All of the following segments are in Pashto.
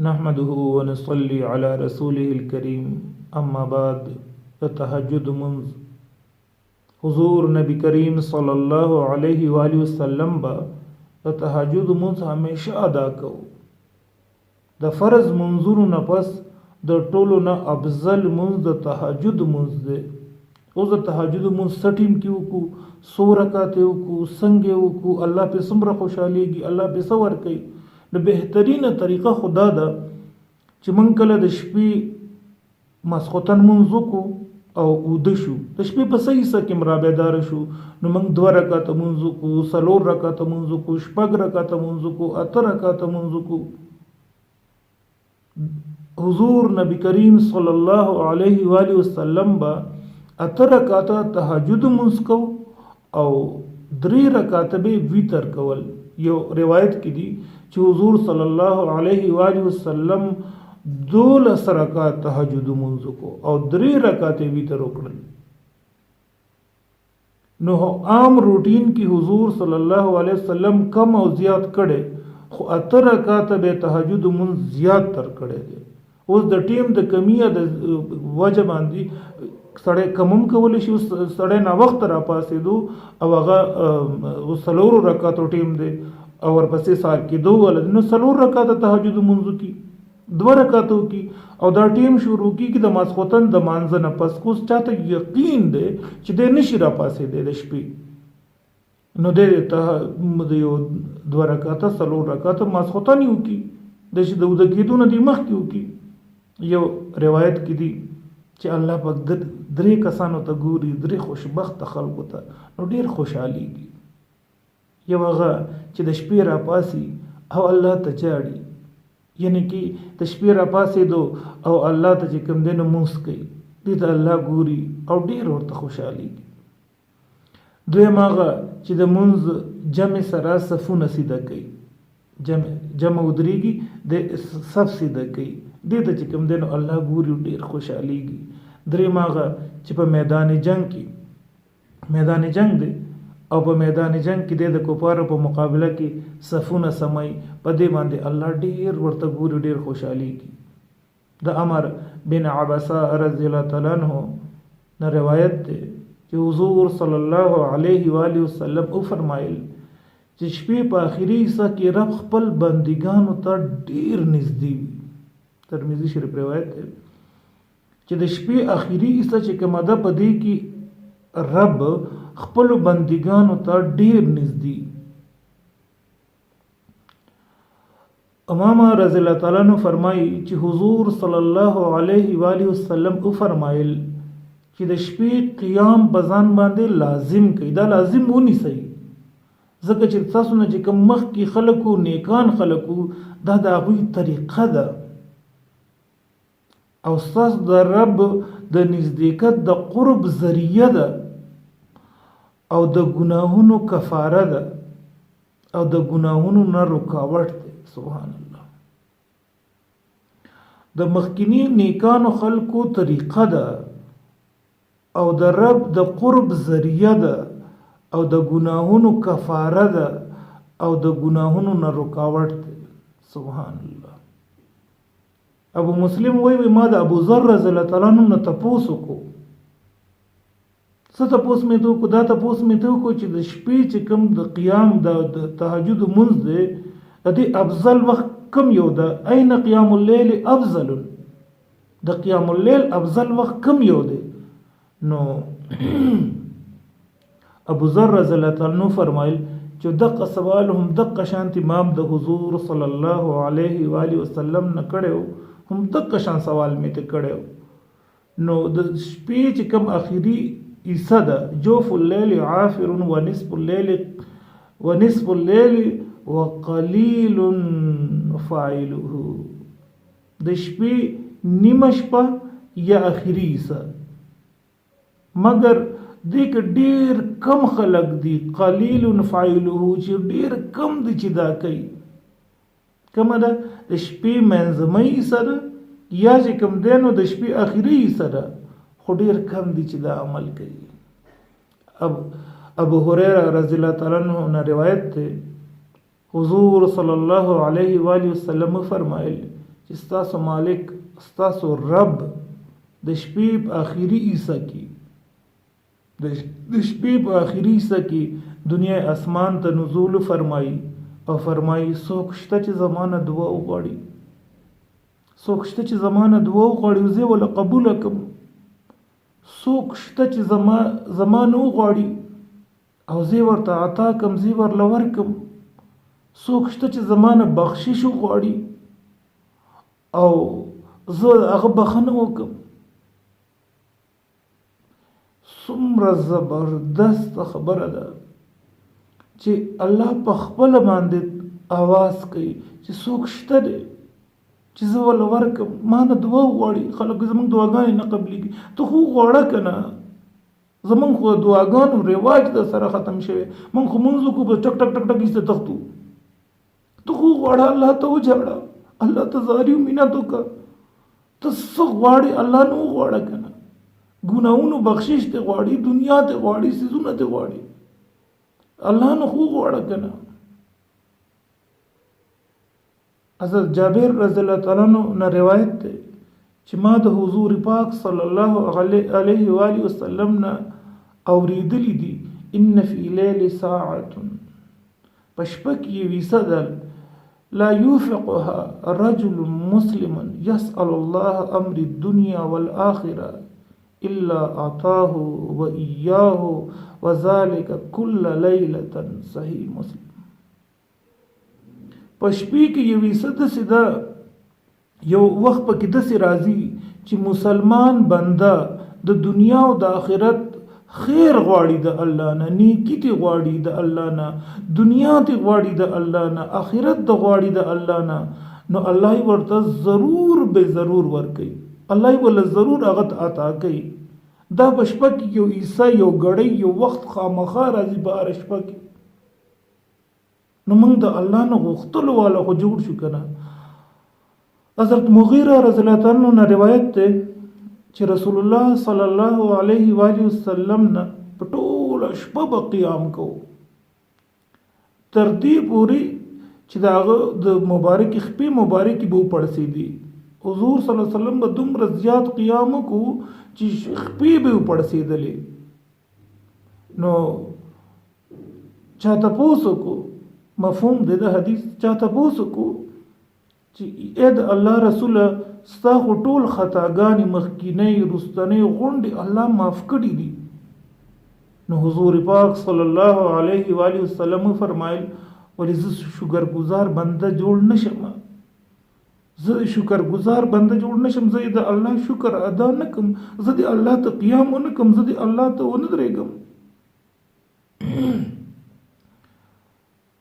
نحمده ونصلي على رسوله الكريم اما بعد تهجد منز حضور نبی کریم صلی الله علیه و آله وسلم با تهجد منز همیشه ادا کو. د فرض منظورو نه پس د ټولو نه افضل منز د تهجد منز دی. اوس د تهجد منز سټیم کیو کو سو رکعات کو څنګه کو الله په سمره خوشاليږي الله په صبر کوي. د بهترینه طریقه خدا ده چې مونږ کله د شپې ماسخوتن منځ کو او اوده شو د شپې په صحیح سکه مرابدار شو نو مونږ 2 رکعات منځ کو 3 رکعات منځ کو 6 رکعات منځ کو 8 رکعات منځ کو. حضور نبی کریم صلی الله علیه و آله وسلم با 8 رکعات تهجد منځ کو او 3 رکعات به ویتر کول. یو روایت کې دي چې حضور صلی الله علیه و آله وسلم 12 رکعات تهجد منځ کو او 3 رکعات ویتر وکړل. نو عام روټین کې حضور صلی الله علیه وسلم کم او زیات کړي خو 8 رکعات به تهجد منځ زیات تر کړي دي. اوس د ټیم د کمیه د وجه باندې سړی کمم کولی شي. سړی نا وخت را پاسېدو او هغه څلورو رکعاتو ټیم دی او ورپسې سار کېدو ولد نو 4 رکعات تهجد منځ کی 2 رکعاتو کی او دا ټیم شروع کیږي د ماسخوتن د مانځه نه پس کوس چاته یقین دی چې د نشي را پاسېدی د شپې نو د یو 2 رکعات 4 رکعات ماسخوتن یو کی د شي د کېدو نه دی مخ کیو کی. یو روایت کې دی چې الله پاک 3 کسانو ته ګوري 3 خوشبخت خلکو ته نو ډیر خوشحاليږي. یو هغه چې د شپې را پاسي او الله ته چاړي یعنی کې د شپې را پاسي دو او الله ته چې کوم دینه موس کوي دې ته الله ګوري او ډیر ورته خوشحاليږي. دویم هغه چې د منځ جمع سره صفونه سیده کوي جمع ودرېږي د صف سیده کوي دې ته چې کوم دینه الله ګوري ډیر خوشحاليږي. دریم هغه چې په میدان جنگ دی او په میدان جنگ کې د کفارو په مقابله کې صفونه سمای په دې باندې الله ډیر ورته ګوري ډیر خوشحاليږي. د عمر بن عبسه رضی الله تعالی عنہ نه روایت ده چې حضور صلی الله علیه و آله وسلم او فرمایل چې شپې په اخیری حصہ کې رب خپل بندګانو ته ډیر نږدې وي. ترمذی شریف روایت ده چې د شپې اخیری حصہ چې کومه ده په دې کې رب خپل بندګانو ته ډیر نږدې. امام رضی الله تعالی عنہ فرمایي چې حضور صلی الله علیه و آله وسلم او فرمایل چې د شپې قیام بزان باندې لازم کړئ. دا لازم ونی سي ځکه چې تاسو نه چې کوم مخ کې خلکو نیکان خلکو دا د هغوی طریقه ده او ساس د رب د نزدېکت د قرب ذریعہ ده او د گناهونو کفاره ده او د گناهونو نه رکاوټ ده. سبحان الله. د مخکینی نیکانو خلکو طریقه ده او د رب د قرب ذریعہ ده او د گناهونو کفاره ده او د گناهونو نه رکاوټ ده. سبحان الله. ابو مسلم وی ما د ابو ذر رضی الله تعالی عنہ نه تاسو کو څه تاسو مې ته کو دا تاسو مې ته کو چې د شپې چې کم د قیام د تهجد منځ دی د دې افضل وخت کم یو ده اين قیام الليل افضل د قیام الليل افضل وخت کم یو دی. نو ابو ذر رضی الله تعالی عنہ فرمایل چې دغه سوال هم دغه شانت امام د حضور صلی الله علیه و آله وسلم نه کړو هم دغه شان سوال مې ته کړو. نو د شپې چې کم اخیری حصہ ده جوف الليل عافر ونصف الليل وقلیل فاعله د شپې نیمه شپه یا اخیری حصہ مگر دیکھ ډیر کم خلق دی قلیل فاعله چې ډیر کم دی چې دا کوي. کومه ده د شپې منځمۍ حصہ ده یا چې کوم دینو د شپې اخیری حصہ ده خو ډیر کم دی چې دا عمل کوي. ابو هريره رضی الله تعالی عنہ نے روایت ده حضور صلی الله علیه و آله وسلم فرمایل چې ستاسو مالک ستاسو رب د شپې په آخري حصہ کې د شپې په آخري حصہ کې دنیا اسمان ته نزول فرمایي او فرمایي څوک شته چې زمانه دعا وغواړي، څوک شته چې زمانه دعا وغواړي زه ولا قبول کړم، څوک شته چې زمانه وغواړي او زه ورته عطا کم، زه ورله ورکم، څوک شته چې زمانه بخشش وغواړي او زه هغه بخنه وکم. څومره زبردست خبره ده چې الله په خپل باندې आवाज کوي چې څوک شته دی چې زه ول ورکم، ما نه دعا وغواړي. خلک زمونږ دعاګانې نه قبلېږي، ته خو غواړه که نه، زمونږ خو دعاګانو رواج د سره ختم شوی، مونږ خو مونځ وکړو په ټک ټک ټک ټک ایسته تختو. ته خو غواړه الله ته وجاړه، الله ته زاري و مینت وکړه، ته څه غواړې الله نه وغواړه که نه. ګناهونو بخشش ته غواړي، دنیا ته غواړي، سیزونه ته غواړي، الله نه خو غواړه که نه. حضرت جابر رضی الله تعالی عنہ نه روایت ده چې ما د حضور پاک صلی الله علیه و آله وسلم نه اوریدلی دي ان فی لیل ساعه پشپک یوی صدل لا يوفقها رجل مسلم يسأل الله امر الدنيا والآخرة الا اعطاه وإياه وذلك كل ليلة. صحیح مسلم. پشپی کې یو وسد سیدا یو وخت پکې د سي راضي چې مسلمان بنده د دنیا او د آخرت خیر غواړي د الله نه، نیکی تی غواړي د الله نه، دنیا تی غواړي د الله نه، آخرت د غواړي د الله نه، نو الله ورته ضرور به ضرور ورکي، الله ول ضرور هغه عطا کوي. دا پشپک یو عیسی یو غړی یو وخت خامخا راځي به ارشپک. نو موږ د الله نه غوښتلو والا خو جوړ شو کنه. حضرت مغیره رضی الله تعالی عنہ روایت ده چې رسول الله صلی الله علیه و آله وسلم نه په ټوله شپه به قیام کو تر دې پورې چې داغه د مبارک خپې مبارکي به پړسېدي. حضور صلی الله علیه وسلم به دومره زیات قیام کو چې خپې به پړسېدلې. نو چاته پوسو کو مفهوم د حدیث چاته پوسو کو چې اې د الله رسول ستا خو ټول خطاګانې مخکینی رستنی غونډې الله معاف کړي دي. نو حضور پاک صلی الله علیه و آله وسلم فرمایل ولې زه شکر گزار بنده جوړ نشم، زه شکر گزار بنده جوړ نشم، زه د الله شکر ادا نکم، زه د الله ته قیام ونکم، زه د الله ته ونه درېږم.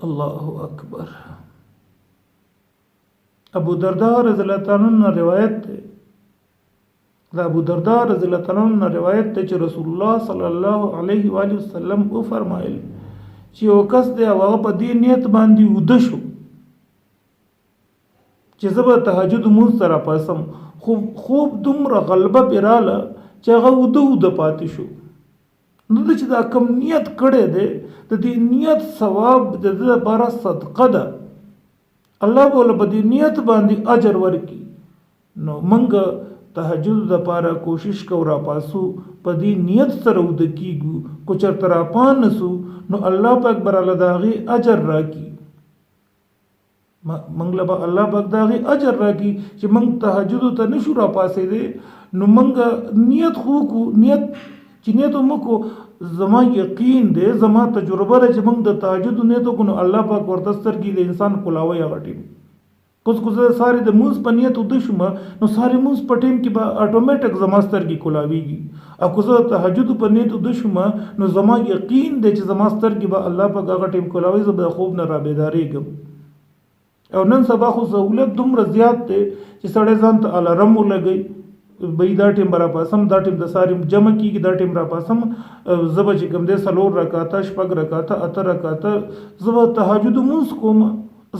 الله اکبر. ابو درداء رضی الله تعالی عنہ روایت ده، دا ابو درداء رضی الله تعالی عنہ روایت ده چې رسول الله صلی الله علیه و آله وسلم او فرمایل چې یو کس دی هغه په دې نیت باندې وده شو چې زه به تهجد مونځ سره پاسم، خوب دومره غلبه پیراله چې هغه وده پاتې شو. نو چې دا کم نیت کړی دی د دې نیت ثواب د دې لپاره صدقه ده، الله بوله په دې نیت باندې اجر ورکي. نو منګ تهجد د لپاره کوشش کو را پاسو په دې نیت سره ود کیږو، کو چرته را پانسو نو الله پاک بر الله داغي اجر راکي، منګ له الله پاک داغي اجر راکي چې منګ تهجد ته نشو را پاسې دي. نو منګ نیت خو کو نیت چې نیت مکو زما یقین دی زما تجربه ده چې موږ د تهجد نیت کو نو الله پاک ورته سترګې د انسان کولاوي هغه ټیم کوز ساري د موږ په نیت ود شوم نو ساري موږ په ټیم کې به اتوماتیک زما سترګې کولاويږي. او کوز تهجد په نیت ود شوم نو زما یقین دی چې زما سترګې به الله پاک هغه ټیم کولاوي، زه به خوب نه را بیداریږم. او نن سبا خو سہولت دومره زیات دی چې سړی ځان ته الارم ولګي بې دا ټیم را پاسم، دا ټیم د ساري جمع کیږي، دا ټیم را پاسم، زب چې کوم دې سلور رکعاته شپږ رکعاته اته رکعاته زب تهجد مونږ کوم،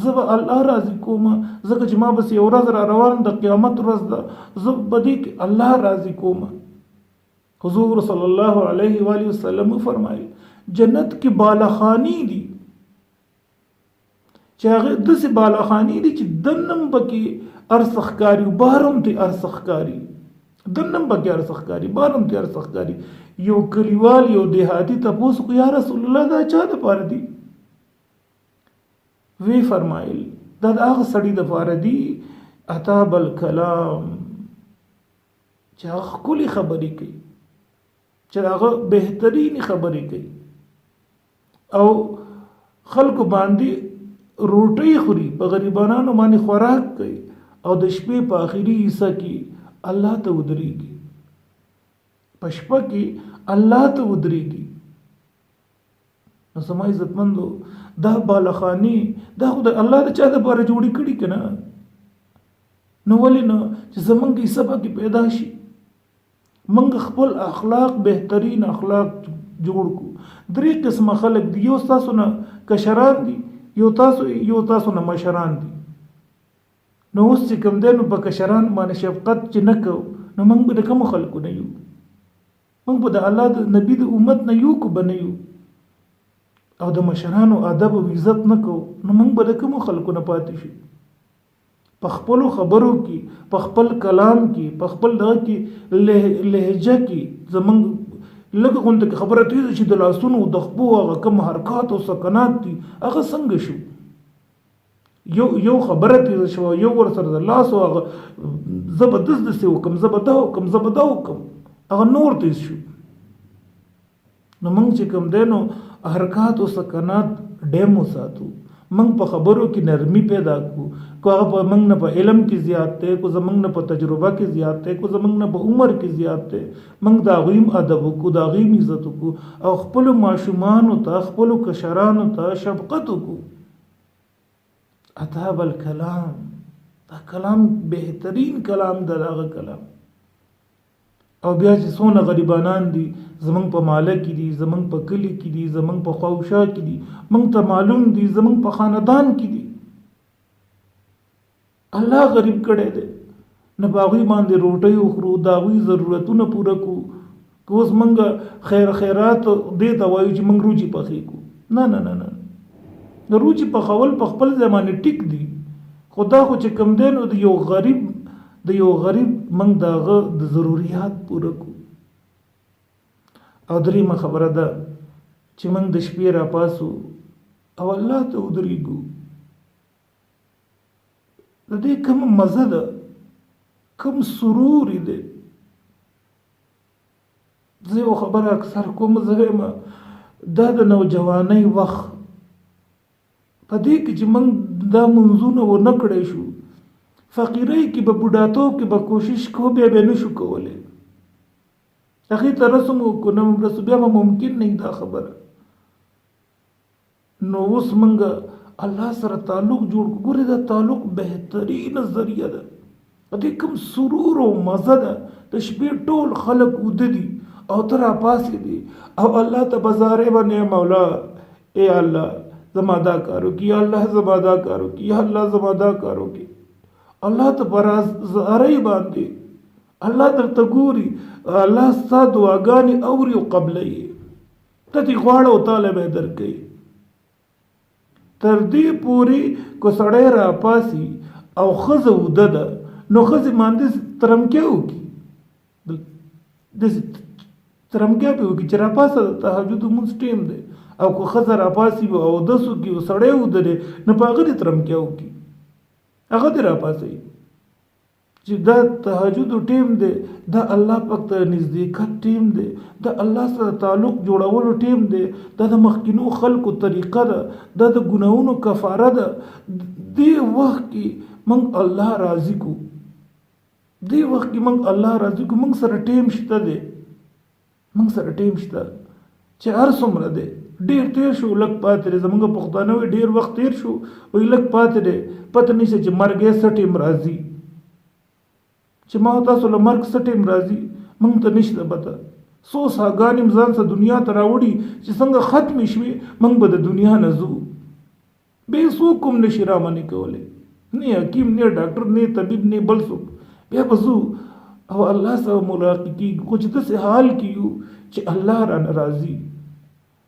زب الله راضي کوم، ځکه چې ما بس یو ورځ را روان د قیامت ورځ ده، زب بدی الله راضي کوم. حضور صلی الله علیه و آله وسلم فرمایي جنت کې بالخانی دي چې هغه داسې بالاخاني دي چې دنم پکې ارسخ کاری بارم ته ارسخ کاری دنم پکې ارسخ کاری بارم ته ارسخ کاری. یو کلیوال یو دیهاتی تپوس کو یا رسول الله دا چا د پاره دي؟ وی فرمایل دا هغه سړی د پاره دي اتاب الکلام چې هغه کلی خبرې کوي، چې هغه بهترین خبرې کوي او خلکو باندې روټۍ خوري، په غریبانو باندې خوراک کوي او د شپې په آخري حصہ کې الله ته ودرېږي، په شپه کې الله ته ودرېږي. نو سما عزتمندو دا بالاخاني دا خو د الله د چا دپاره جوړې کړي که نه؟ نو ولې نه چې زمونږ حصه پکې پیدا شي، موږ خپل اخلاق بهترین اخلاق جوړ کو. درې قسمه خلک دي، یو ستاسو نه کشران دي، یو تاسو نه مشران دي. نو اوس چې کوم دی نو په کشران باندې شفقت چې نه کوو نو موږ به د کومو خلکو نه یو؟ موږ به د الله د نبي د امت نه یو که به نه یو؟ او د مشرانو ادب او عزت نه کوو نو موږ به د کومو خلکو نه پاتې شو؟ په خپلو خبرو کې، په خپل کلام کې، په خپل دغه کې لهجه کې زمونږ لږ غونډه کې خبره تېزه چې د لاسونو د خپو هغه کوم حرکات او سکنات دي هغه څنګه شو؟ یو خبره تېزه شوه، یو ورسره د لاسو هغه زه به داسې وکړم، زه به دا وکړم، هغه نور تېز شو. نو موږ چې کوم دی نو حرکات او سکنات ډیم وساتو، موږ په خبرو کې نرمي پیدا کو هغه په موږ نه په علم کې زیات دی، کو زموږ نه په تجربه کې زیات دی، کو زموږ نه په عمر کې زیات دی. موږ د هغوی ادب وکړو، د هغوی عزت وکړو او خپلو ماشومانو ته خپلو کشرانو ته شفقت وکړو. اتاب الکلام دا کلام بهترین کلام دا هغه کلام. او بیا چې څونه غریبانان دي زمونږ په ماله کې دي، زمونږ په کلی کې دي، زمونږ په خواوشا کې دي، موږ ته معلوم دي، زمونږ په خاندان کې دي، الله غریب کړی دی. نه په هغوی باندې روټۍ وخورو، د هغوی ضرورتونه پوره کړو. که اوس موږ خیرات دې ته وایو چې موږ روجي پخې کړو، نه نه نه نه، د روجي پخول په خپل ځای باندې ټیک دي، خو دا خو چې کوم دی نو د یو غریب موږ د هغه د ضروریات پوره کړو. او دریمه خبره ده چې موږ د شپې راپاسو او الله ته ودرېږو. د دې کوم مزه ده، کوم سرور دی. زه یو خبره اکثر کوم، زه وایم دا د نوجوانۍ وخت په دې کې چې موږ دا منځونه ونه کړی شو، فقیرۍ کې به بوډاتوب کې به کوشش کوو، بیا نه شو کولی هغې ته رسم وکړو، نه رسو بیا به ممکن نه دا خبره. نو اوس موږ الله سره تعلق جوړ کړو. ګورې دا تعلق بهترینه ذریعه ده، په دې کوم سرور او مزه ده. د شپې ټول خلک وده دي او ته راپاسې دي او الله ته بزارې باندې مولا ای الله زما دا کار وکړي، یا الله زما دا کار وکړي، یا الله زما دا کار وکړي. الله ته برازارۍ باندې الله درته ګوري، الله ستا دعاګانې اوري او قبلوي، ته دې غواړه او تاله به یې درکوي. تر دې پورې که سړی راپاسي او ښځه وده ده نو ښځې باندې ترمکیا وکړي، داسې ترمکیا پې وکړي چې راپاسه د تهجد لمونځ ټیم دی. او که ښځه راپاسي او اودس وکړي او سړی وده دی نو په هغه دې ترمکیا وکړي، هغه دې راپاسوي چې دا تهجد ټیم دی، دا الله پاک ته نزدېکت ټیم دی، دا الله سره تعلق جوړولو ټیم دی، دا د مخکینو خلکو طریقه ده، دا د ګناهونو کفاره ده. دې وخت کې موږ الله راضي کو، دې وخت کې موږ الله راضي کو. موږ سره ټیم شته دی، موږ سره ټیم شته چې هر څومره دی ډېر تیر شو لږ پاتې دی. زموږ پښتانه وایي ډېر وخت تیر شو وایي لږ پاتې دی، پته نشته چې مرګ یې څه ټیم راځي، چې ما تاسو له مرګ څه ټیم راځي موږ ته نشته پته. څو ساګانې ځان څه دنیا ته راوړي چې څنګه ختمې شوې موږ به د دنیا نه ځو، بیا څوک هم نشي رامنې کولی، نه حکیم نه ډاکټر نه طبیب نه بل څوک، بیا به ځو او الله سره ملاقات کېږي. خو چې داسې حال کې یو چې الله رانه راضي،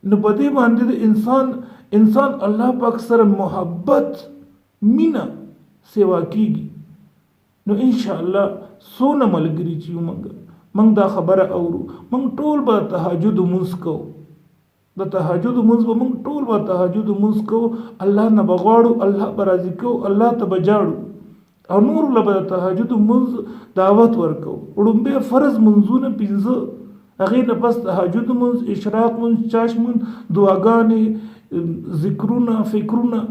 نو په دې باندې د انسان الله پاک سره محبت مینا سیوا کیږي نو ان شاء الله سونه ملګری چې موږ دا خبره اورو موږ ټول به تهجد مونږ کوو د تهجد مونږ به موږ ټول به تهجد مونږ کوو الله نه بغواړو الله به راضي کوو الله ته بجاړو او نور له به تهجد مونږ دعوت ورکو وړومبه فرض منځونه پنځه هغه نه پس تهجد مونږ اشراق مونږ چاش مونږ دعاګانې ذکرونه فکرونه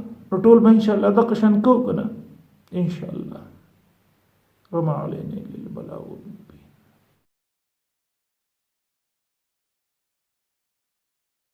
ټول به ان شاء الله د قشن کو کنه ان شاء الله وما علينا الا البلاغ